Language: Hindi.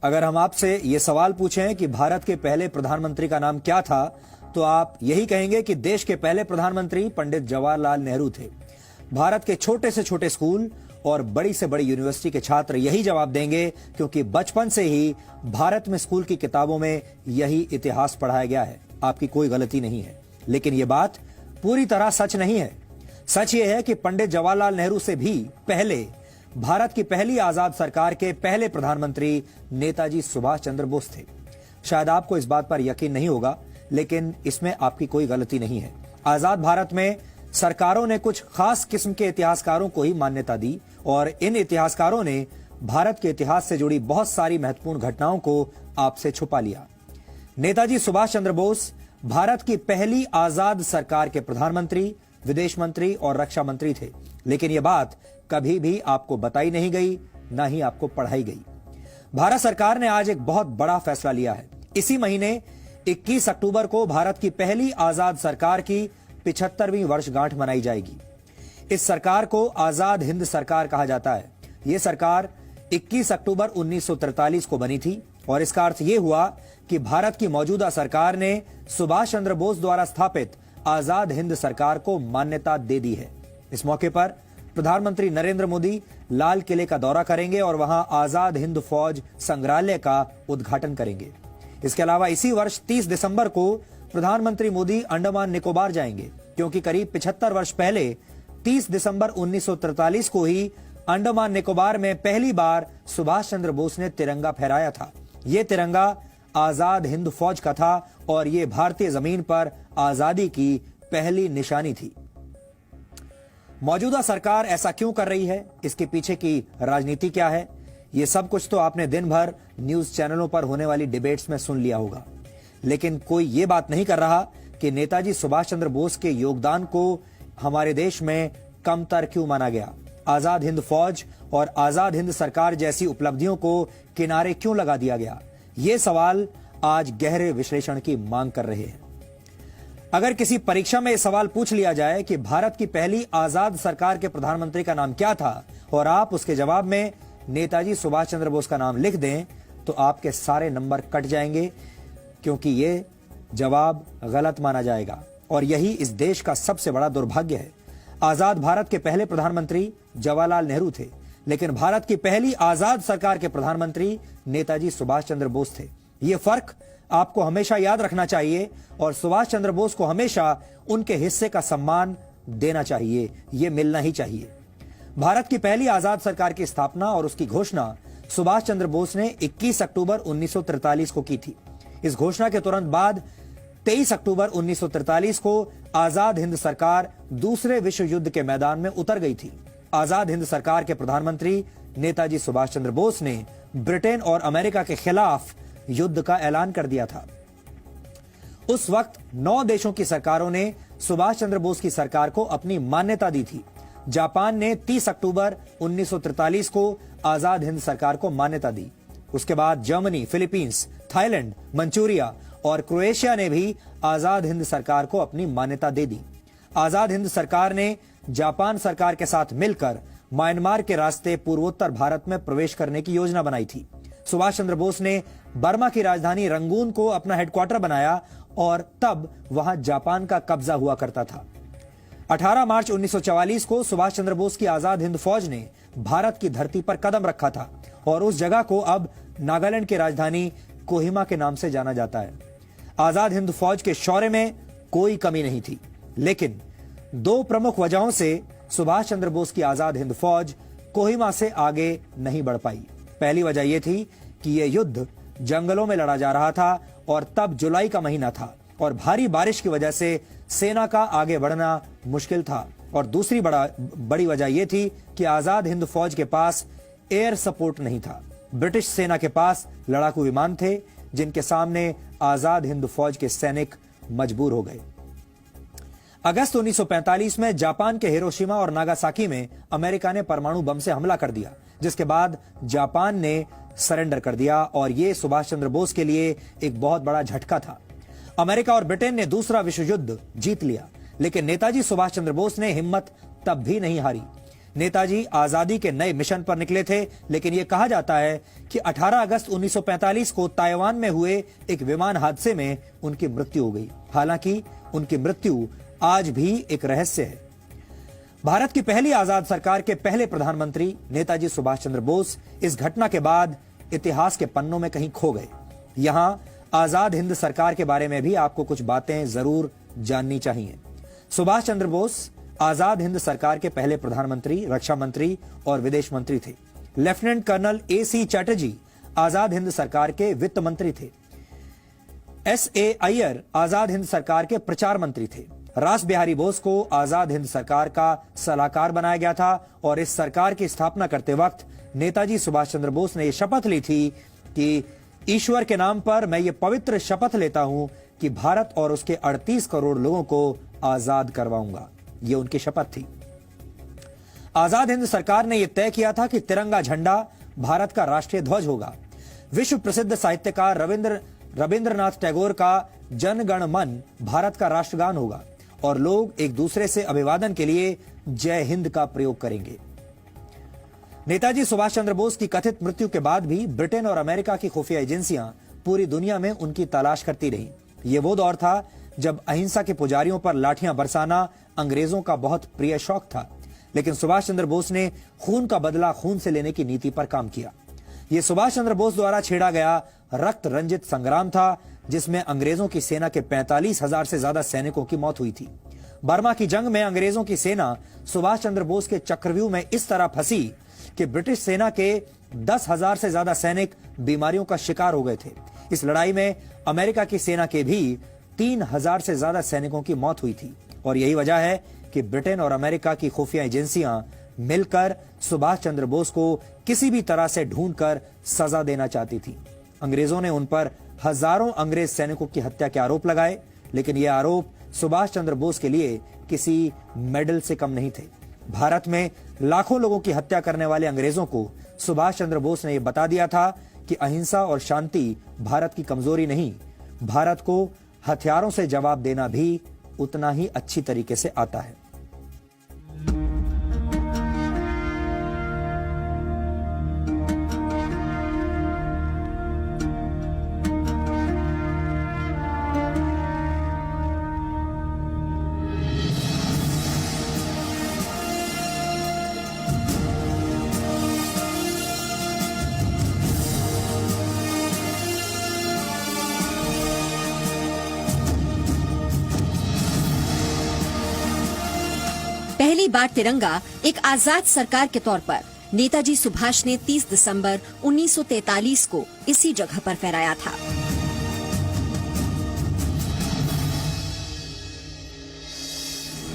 अगर हम आपसे ये सवाल पूछें कि भारत के पहले प्रधानमंत्री का नाम क्या था, तो आप यही कहेंगे कि देश के पहले प्रधानमंत्री पंडित जवाहरलाल नेहरू थे। भारत के छोटे से छोटे स्कूल और बड़ी से बड़ी यूनिवर्सिटी के छात्र यही जवाब देंगे, क्योंकि बचपन से ही भारत में स्कूल की किताबों में यही इतिहास पढ़ाया गया है। आपकी कोई गलती नहीं है, लेकिन यह बात पूरी तरह सच नहीं है। सच यह है कि पंडित जवाहरलाल नेहरू से भी पहले भारत की पहली आजाद सरकार के पहले प्रधानमंत्री नेताजी सुभाष चंद्र बोस थे। शायद आपको इस बात पर यकीन नहीं होगा, लेकिन इसमें आपकी कोई गलती नहीं है। आजाद भारत में सरकारों ने कुछ खास किस्म के इतिहासकारों को ही मान्यता दी और इन इतिहासकारों ने भारत के इतिहास से जुड़ी बहुत सारी महत्वपूर्ण घटनाओं को आपसे छुपा लिया। नेताजी सुभाष चंद्र बोस भारत की पहली आजाद सरकार के प्रधानमंत्री, विदेश मंत्री और रक्षा मंत्री थे, लेकिन यह बात कभी भी आपको बताई नहीं गई, ना ही आपको पढ़ाई गई। भारत सरकार ने आज एक बहुत बड़ा फैसला लिया है। इसी महीने 21 अक्टूबर को भारत की पहली आजाद सरकार की 75वीं वर्षगांठ मनाई जाएगी। इस सरकार को आजाद हिंद सरकार कहा जाता है। यह सरकार 21 अक्टूबर 1943 को बनी थी और इसका अर्थ यह हुआ कि भारत की मौजूदा सरकार ने सुभाष चंद्र बोस द्वारा स्थापित आजाद हिंद सरकार को मान्यता दे दी है। इस मौके पर प्रधानमंत्री नरेंद्र मोदी लाल किले का दौरा करेंगे और वहां आजाद हिंद फौज संग्रहालय का उद्घाटन करेंगे। इसके अलावा इसी वर्ष 30 दिसंबर को प्रधानमंत्री मोदी अंडमान निकोबार जाएंगे, क्योंकि करीब 75 वर्ष पहले 30 दिसंबर 1943 को ही अंडमान निकोबार में पहली बार सुभाष चंद्र बोस ने तिरंगा फहराया था। यह तिरंगा आजाद हिंद फौज का था और यह भारतीय जमीन पर आजादी की पहली निशानी थी। मौजूदा सरकार ऐसा क्यों कर रही है, इसके पीछे की राजनीति क्या है, यह सब कुछ तो आपने दिन भर न्यूज चैनलों पर होने वाली डिबेट्स में सुन लिया होगा। लेकिन कोई यह बात नहीं कर रहा कि नेताजी सुभाष चंद्र बोस के योगदान को हमारे देश में कमतर क्यों माना गया। आजाद हिंद फौज और आजाद हिंद सरकार जैसी उपलब्धियों को किनारे क्यों लगा दिया गया। ये सवाल आज गहरे विश्लेषण की मांग कर रहे हैं। अगर किसी परीक्षा में यह सवाल पूछ लिया जाए कि भारत की पहली आजाद सरकार के प्रधानमंत्री का नाम क्या था और आप उसके जवाब में नेताजी सुभाष चंद्र बोस का नाम लिख दें, तो आपके सारे नंबर कट जाएंगे, क्योंकि यह जवाब गलत माना जाएगा और यही इस देश का सबसे बड़ा दुर्भाग्य है। आजाद भारत के पहले प्रधानमंत्री जवाहरलाल नेहरू थे, लेकिन भारत की पहली आजाद सरकार के प्रधानमंत्री नेताजी सुभाष चंद्र बोस थे। यह फर्क आपको हमेशा याद रखना चाहिए और सुभाष चंद्र बोस को हमेशा उनके हिस्से का सम्मान देना चाहिए, यह मिलना ही चाहिए। भारत की पहली आजाद सरकार की स्थापना और उसकी घोषणा सुभाष चंद्र बोस ने 21 अक्टूबर 1943 को की थी। इस घोषणा के तुरंत बाद 23 अक्टूबर 1943 को आजाद हिंद सरकार दूसरे विश्व युद्ध के मैदान में उतर गई थी। आजाद हिंद सरकार के प्रधानमंत्री नेताजी सुभाष चंद्र बोस ने ब्रिटेन और अमेरिका के खिलाफ युद्ध का ऐलान कर दिया था। उस वक्त 9 देशों की सरकारों ने सुभाष चंद्र बोस की सरकार को अपनी मान्यता दी थी। जापान ने 30 अक्टूबर 1943 को आजाद हिंद सरकार को मान्यता दी। उसके बाद जर्मनी, फिलीपींस, थाईलैंड, मंचूरिया और क्रोएशिया ने भी आजाद हिंद सरकार को अपनी मान्यता दे दी। आजाद हिंद सरकार ने जापान सरकार के साथ मिलकर म्यांमार के रास्ते पूर्वोत्तर भारत में प्रवेश करने की योजना बनाई थी। सुभाष चंद्र बोस ने बर्मा की राजधानी रंगून को अपना हेडक्वार्टर बनाया और तब वहां जापान का कब्जा हुआ करता था। 18 मार्च 1944 को सुभाष चंद्र बोस की आजाद हिंद फौज ने भारत की धरती पर कदम रखा था और उस जगह को अब नागालैंड की राजधानी कोहिमा के नाम से जाना जाता है। आजाद हिंद फौज के शौर्य में कोई कमी नहीं थी, लेकिन 2 प्रमुख वजहों से सुभाष चंद्र बोस की आजाद हिंद फौज कोहिमा से आगे नहीं बढ़ पाई। पहली वजह यह थी कि यह युद्ध जंगलों में लड़ा जा रहा था और तब जुलाई का महीना था और भारी बारिश की वजह से सेना का आगे बढ़ना मुश्किल था। और दूसरी बड़ी वजह यह थी कि आजाद हिंद फौज के पास एयर सपोर्ट नहीं था। ब्रिटिश सेना के पास लड़ाकू विमान थे, जिनके सामने आजाद हिंद फौज के सैनिक मजबूर हो गए। अगस्त 1945 में जापान के हिरोशिमा और नागासाकी में अमेरिका ने परमाणु बम से हमला कर दिया, जिसके बाद जापान ने सरेंडर कर दिया और यह सुभाष चंद्र बोस के लिए एक बहुत बड़ा झटका था। अमेरिका और ब्रिटेन ने दूसरा विश्व युद्ध जीत लिया, लेकिन नेताजी सुभाष चंद्र बोस ने हिम्मत तब भी नहीं हारी। नेताजी आजादी के नए मिशन पर निकले थे, लेकिन यह कहा जाता है कि 18 अगस्त 1945 को ताइवान में हुए एक विमान हादसे में उनकी मृत्यु हो गई। हालांकि उनकी मृत्यु आज भी एक रहस्य है। भारत की पहली आजाद सरकार के पहले प्रधानमंत्री नेताजी सुभाष चंद्र बोस इस घटना के बाद इतिहास के पन्नों में कहीं खो गए। यहां आजाद हिंद सरकार के बारे में भी आपको कुछ बातें जरूर जाननी चाहिए। सुभाष चंद्र बोस आजाद हिंद सरकार के पहले प्रधानमंत्री, रक्षा मंत्री और विदेश मंत्री थे। Lieutenant colonel AC Chatterjee Azad Hind सरकार के वित्त मंत्री थे। SA अय्यर आजाद हिंद सरकार के प्रचार मंत्री थे। रास बिहारी बोस को आजाद हिंद सरकार का सलाहकार बनाया गया था और इस सरकार की स्थापना करते वक्त नेताजी सुभाष चंद्र बोस ने यह शपथ ली थी कि ईश्वर के नाम पर मैं ये पवित्र शपथ लेता हूं कि भारत और उसके 38 करोड़ लोगों को आजाद करवाऊंगा। ये उनकी शपथ थी। आजाद हिंद सरकार ने यह तय किया था कि तिरंगा झंडा भारत का राष्ट्रीय ध्वज होगा। विश्व प्रसिद्ध साहित्यकार रविंद्रनाथ टैगोर का जन गण मन भारत का राष्ट्रगान होगा और लोग एक दूसरे से अभिवादन के लिए जय हिंद का प्रयोग करेंगे। नेताजी सुभाष चंद्र बोस की कथित मृत्यु के बाद भी ब्रिटेन और अमेरिका की खुफिया एजेंसियां पूरी दुनिया में उनकी तलाश करती रहीं। यह वो दौर था जब अहिंसा के पुजारियों पर लाठियां बरसाना अंग्रेजों का बहुत प्रिय शौक था, लेकिन सुभाष चंद्र बोस ने खून का बदला खून से लेने की नीति पर काम किया। यह सुभाष चंद्र बोस द्वारा छेड़ा गया रक्त रंजित संग्राम था, जिसमें अंग्रेजों की सेना के 45,000 से ज्यादा सैनिकों की मौत हुई थी। बर्मा की जंग में अंग्रेजों की सेना सुभाष चंद्र बोस के चक्रव्यूह में इस तरह फंसी कि ब्रिटिश सेना के 10,000 से ज्यादा सैनिक बीमारियों का शिकार हो गए थे। इस लड़ाई में अमेरिका की सेना के भी 3,000 से ज्यादा सैनिकों की मौत हुई थी और यही वजह है कि ब्रिटेन और अमेरिका की खुफिया एजेंसियां मिलकर सुभाष चंद्र बोस को किसी भी तरह से ढूंढकर सजा देना चाहती थी। अंग्रेजों ने उन पर हजारों अंग्रेज सैनिकों की हत्या के आरोप लगाए, लेकिन ये आरोप सुभाष चंद्र बोस के लिए किसी मेडल से कम नहीं थे। भारत में लाखों लोगों की हत्या करने वाले अंग्रेजों को सुभाष चंद्र बोस ने यह बता दिया था कि अहिंसा और शांति भारत की कमजोरी नहीं, भारत को हथियारों से जवाब देना भी उतना ही अच्छी तरीके से आता है। पहली बार तिरंगा एक आजाद सरकार के तौर पर नेताजी सुभाष ने 30 दिसंबर 1943 को इसी जगह पर फहराया था।